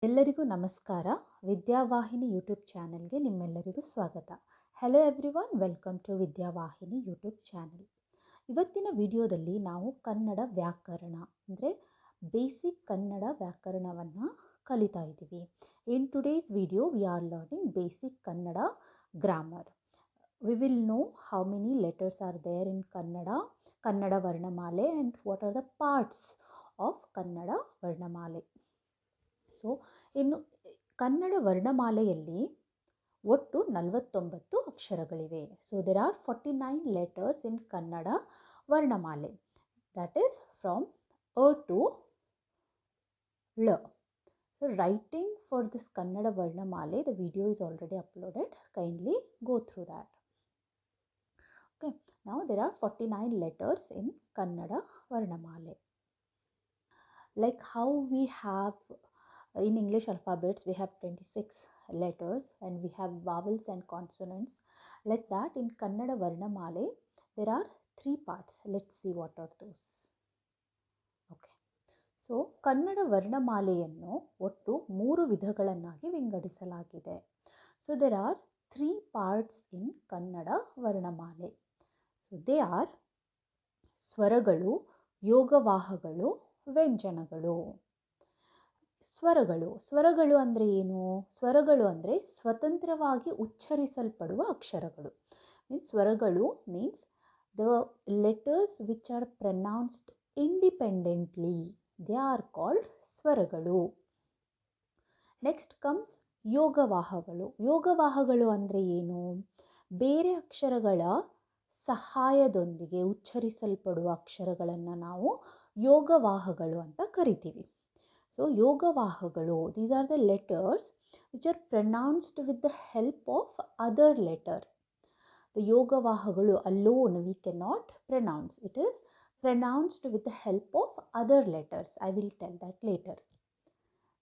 ಎಲ್ಲರಿಗೂ ನಮಸ್ಕಾರ. ವಿದ್ಯಾವಾಹಿನಿ ಯೂಟ್ಯೂಬ್ ಚಾನೆಲ್ಗೆ ನಿಮ್ಮೆಲ್ಲರಿಗೂ ಸ್ವಾಗತ. Hello everyone, welcome to Vidyavahini YouTube channel. ಇವತ್ತಿನ ವಿಡಿಯೋದಲ್ಲಿ ನಾವು ಕನ್ನಡ ವ್ಯಾಕರಣ ಅಂದರೆ ಬೇಸಿಕ್ ಕನ್ನಡ ವ್ಯಾಕರಣವನ್ನು ಕಲಿತಾ ಇದ್ದೀವಿ. In today's video we are learning basic Kannada grammar. We will know how many letters are there in Kannada Varnamale, and what are the parts of Kannada Varnamale. So ಇನ್ನು ಕನ್ನಡ ವರ್ಣಮಾಲೆಯಲ್ಲಿ ಒಟ್ಟು 49 ಅಕ್ಷರಗಳಿವೆ. So there are 49 letters in Kannada varnamale. That is from ಅ to ಳ. So writing for this Kannada Varnamale, the video is already uploaded. Kindly go through that. Okay, now there are 49 letters in Kannada Varnamale. Like how we have in English alphabets, we have 26 letters and we have vowels and consonants. Like that, in Kannada Varnamale, there are 3 parts. Let's see what are those. Okay. So Kannada ವರ್ಣಮಾಲೆಯನ್ನು ಒಟ್ಟು 3 ವಿಧಗಳನ್ನಾಗಿ ವಿಂಗಡಿಸಲಾಗಿದೆ. So there are 3 parts in Kannada varnamale. So they are ಸ್ವರಗಳು, ಯೋಗವಾಹಗಳು, ವ್ಯಂಜನಗಳು. ಸ್ವರಗಳು ಅಂದರೆ ಏನು? ಸ್ವರಗಳು ಅಂದರೆ ಸ್ವತಂತ್ರವಾಗಿ ಉಚ್ಚರಿಸಲ್ಪಡುವ ಅಕ್ಷರಗಳು. ಸ್ವರಗಳು means the letters which are pronounced independently, they are called ಸ್ವರಗಳು. ನೆಕ್ಸ್ಟ್ ಕಮ್ಸ್ ಯೋಗವಾಹಗಳು. ಯೋಗವಾಹಗಳು ಅಂದರೆ ಏನು? ಬೇರೆ ಅಕ್ಷರಗಳ ಸಹಾಯದೊಂದಿಗೆ ಉಚ್ಚರಿಸಲ್ಪಡುವ ಅಕ್ಷರಗಳನ್ನು ನಾವು ಯೋಗವಾಹಗಳು ಅಂತ ಕರಿತೀವಿ. So yogavahagalu, these are the letters which are pronounced with the help of other letter. The yogavahagalu alone we cannot pronounce. It is pronounced with the help of other letters. I will tell that later.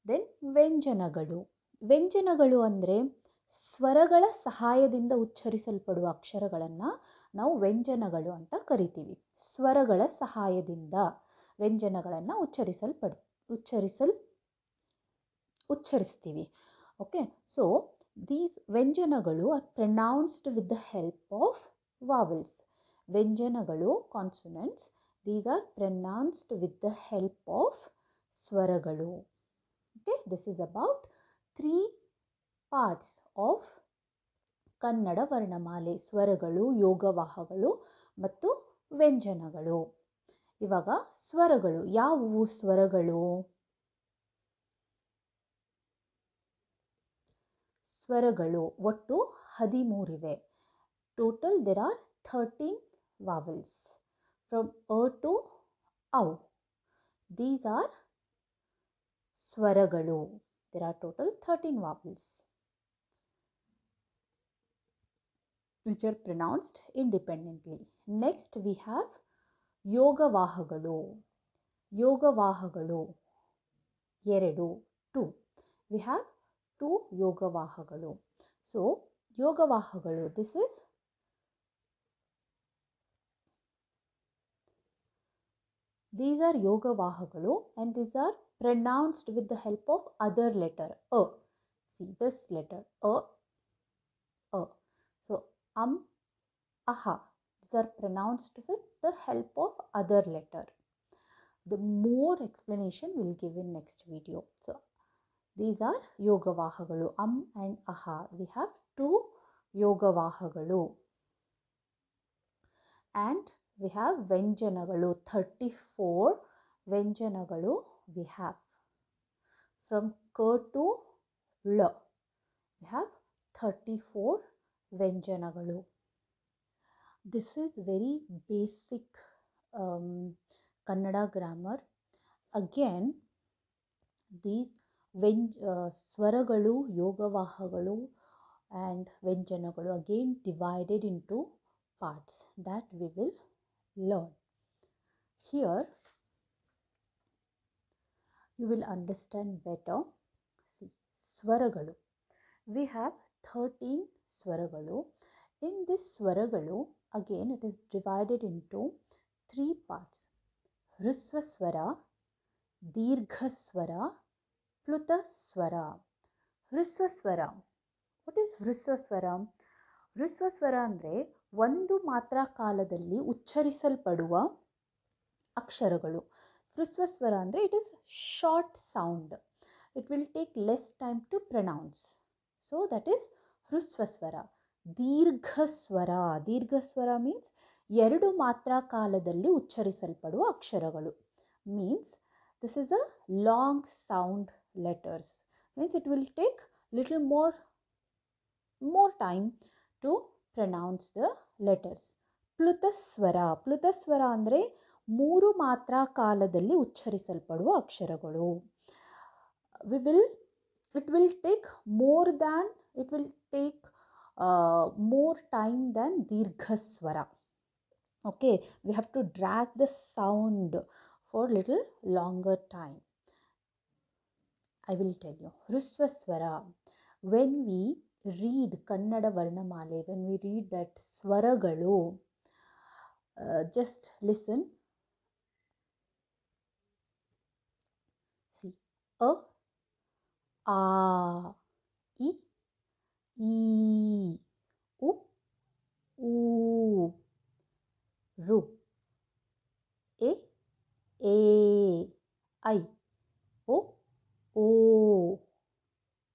Then ವ್ಯಂಜನಗಳು. ವ್ಯಂಜನಗಳು ಅಂದರೆ ಸ್ವರಗಳ ಸಹಾಯದಿಂದ ಉಚ್ಚರಿಸಲ್ಪಡುವ ಅಕ್ಷರಗಳನ್ನು ನಾವು ವ್ಯಂಜನಗಳು ಅಂತ ಕರಿತೀವಿ. ಸ್ವರಗಳ ಸಹಾಯದಿಂದ ವ್ಯಂಜನಗಳನ್ನು ಉಚ್ಚರಿಸ್ತೀವಿ. ಓಕೆ, ಸೊ ದೀಸ್ ವ್ಯಂಜನಗಳು are pronounced with the help of vowels. ವ್ಯಂಜನಗಳು, consonants, these are pronounced with the help of ಸ್ವರಗಳು. Okay, this is about 3 parts of Kannada varnamale: ಸ್ವರಗಳು, ಯೋಗವಾಹಗಳು ಮತ್ತು ವ್ಯಂಜನಗಳು. ಇವಾಗ ಸ್ವರಗಳು. ಯಾವುವು ಸ್ವರಗಳು? ಸ್ವರಗಳು ಒಟ್ಟು 13 ಇವೆ. Total there are 13 vowels from a to au. These are ಸ್ವರಗಳು. There are total 13 vowels which are pronounced independently. Next we have ಯೋಗವಾಹಗಳು. ಯೋಗವಾಹಗಳು 2. We have 2 ಯೋಗವಾಹಗಳು. So ಯೋಗವಾಹಗಳು, these are ಯೋಗವಾಹಗಳು and these are pronounced with the help of other letter a. See this letter a. So aha, these are pronounced with the help of other letter. The more explanation will give in next video. So these are yogavahagalu, and aha. We have 2 yogavahagalu. And we have vyanjanagalu, 34 vyanjanagalu we have. From ka to la, we have 34 vyanjanagalu. This is very basic Kannada grammar. Again, these ಸ್ವರಗಳು, ಯೋಗವಾಹಗಳು and ವ್ಯಂಜನಗಳು again divided into parts that we will learn. Here you will understand better. See, ಸ್ವರಗಳು. We have 13 ಸ್ವರಗಳು. In this ಸ್ವರಗಳು, again it is divided into 3 parts: ಹ್ರಸ್ವ ಸ್ವರ, ದೀರ್ಘ ಸ್ವರ, ಪ್ಲುತಸ್ವರ. ಹ್ರಸ್ವಸ್ವರ. What is ಹ್ರಸ್ವಸ್ವರ? ಹ್ರಸ್ವಸ್ವರ ಅಂದರೆ ಒಂದು ಮಾತ್ರಾ ಕಾಲದಲ್ಲಿ ಉಚ್ಚರಿಸಲ್ಪಡುವ ಅಕ್ಷರಗಳು. ಹ್ರಸ್ವಸ್ವರ ಅಂದರೆ it is short sound. It will take less time to pronounce. So that is ಹ್ರಸ್ವಸ್ವರ. ದೀರ್ಘಸ್ವರ. ದೀರ್ಘಸ್ವರ ಮೀನ್ಸ್ ಎರಡು ಮಾತ್ರಾ ಕಾಲದಲ್ಲಿ ಉಚ್ಚರಿಸಲ್ಪಡುವ ಅಕ್ಷರಗಳು. Means this is a long sound letters. Means it will take little more time to pronounce the letters. ಪ್ಲುತಸ್ವರ. ಪ್ಲುತಸ್ವರ ಅಂದರೆ ಮೂರು ಮಾತ್ರಾ ಕಾಲದಲ್ಲಿ ಉಚ್ಚರಿಸಲ್ಪಡುವ ಅಕ್ಷರಗಳು. It will take more time than ದೀರ್ಘಸ್ವರ. Okay, we have to drag the sound for little longer time. I will tell you. Hrisvaswara. When we read Kannada Varnamale, when we read that Swaragalu, just listen. See. A, I, U, Ru, A, I, O,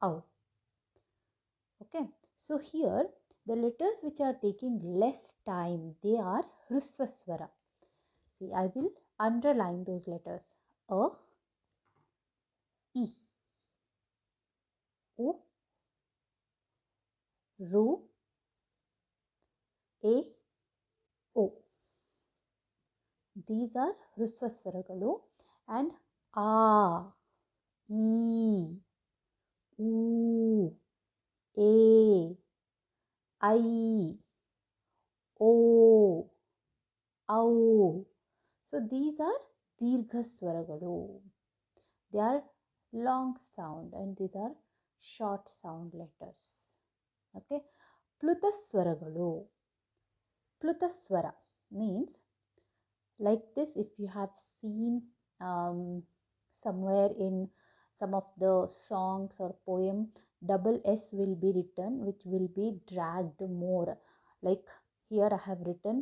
Au. Okay, so here the letters which are taking less time, they are Hrisvaswara. See, I will underline those letters. A, I, U, Ru, A, O. These are Hrisvaswaragalu. And A, I, U, A, I, O, Au. So these are Dirghaswaragalu. They are long sound and these are short sound letters. Okay. Plutaswaragalu. Plutaswara means like this. If you have seen somewhere in some of the songs or poem, double S will be written, which will be dragged more. Like here I have written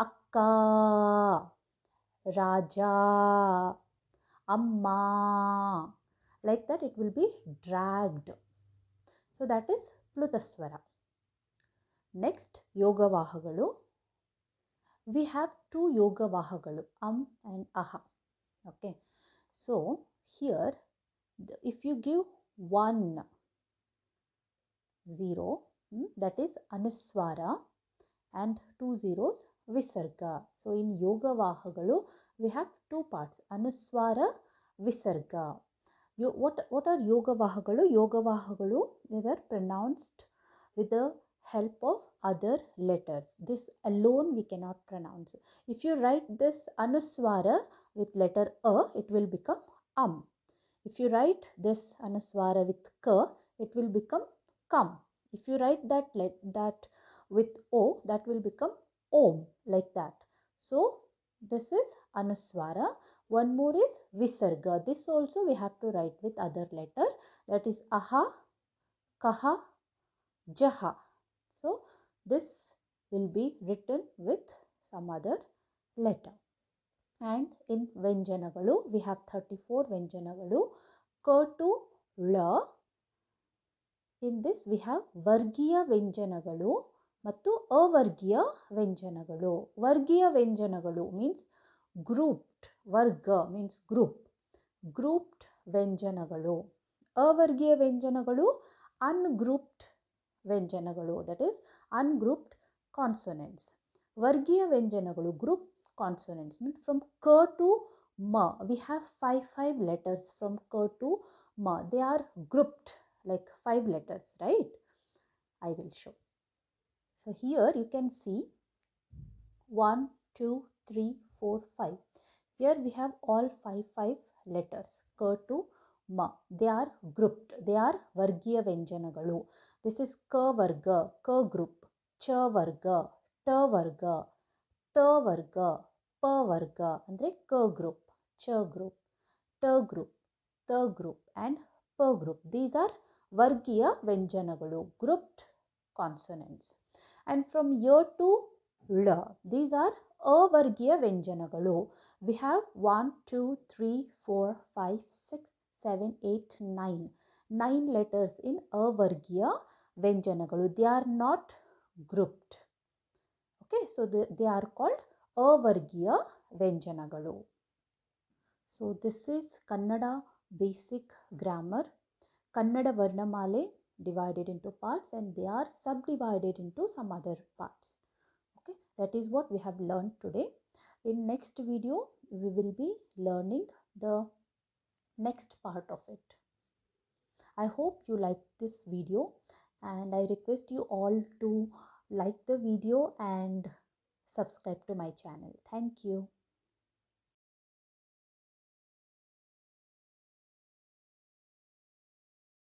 Akka, Raja, Amma. Like that it will be dragged. So that is Plutaswara. Next, Yogavahagalu. We have two Yogavahagalu, and Aha. Okay. So here, if you give 1 0, that is Anuswara, and 2 zeros Visarga. So in Yogavahagalu, we have two parts, Anuswara, Visarga. What are Yogavahagalu? Yogavahagalu, they are pronounced with the help of other letters. This alone we cannot pronounce. If you write this Anuswara with letter A, it will become If you write this Anuswara with K, it will become Kam. If you write that with O, that will become Om, like that. So this is Anuswara. One more is Visarga. This also we have to write with other letter, that is Aha, Kaha, Jaha. So this will be written with some other letter. And in Vyanjanagalu, we have 34 Vyanjanagalu. Ka to La. In this we have Vargiya Vyanjanagalu ಮತ್ತು ಅవర్ಗೀಯ ವ್ಯಂಜನಗಳು. ವರ್ಗೀಯ ವ್ಯಂಜನಗಳು means grouped. Varga means group. Grouped ವ್ಯಂಜನಗಳು. ಅవర్ಗೀಯ ವ್ಯಂಜನಗಳು ungrouped ವ್ಯಂಜನಗಳು, that is ungrouped consonants. ವರ್ಗೀಯ ವ್ಯಂಜನಗಳು group consonants means from K to Ma. We have five letters from K to Ma. They are grouped like 5 letters, right? I will show. So here you can see 1, 2, 3, 4, 5. Here we have all 5 letters. K to Ma. They are grouped. They are Vargiya Vyanjanagalu. This is K Varga, K group, Cha Varga, Ta Varga, Ta Varga, Pa Varga, andre K group, Cha group, Ta group, Ta group and supergroup. These are ವರ್ಗೀಯ ವ್ಯಂಜನಗಳು, grouped consonants. And from year to ಳ, these are ಅವರ್ಗೀಯ ವ್ಯಂಜನಗಳು. We have 1, 2, 3, 4, 5, 6, 7, 8, 9. 9 letters in ಅವರ್ಗೀಯ ವ್ಯಂಜನಗಳು. They are not grouped. Okay, so they are called ಅವರ್ಗೀಯ ವ್ಯಂಜನಗಳು. So this is Kannada basic grammar. Kannada Varnamale divided into parts, and they are subdivided into some other parts. Okay, that is what we have learned today. In next video, we will be learning the next part of it. I hope you like this video, and I request you all to like the video and subscribe to my channel. Thank you.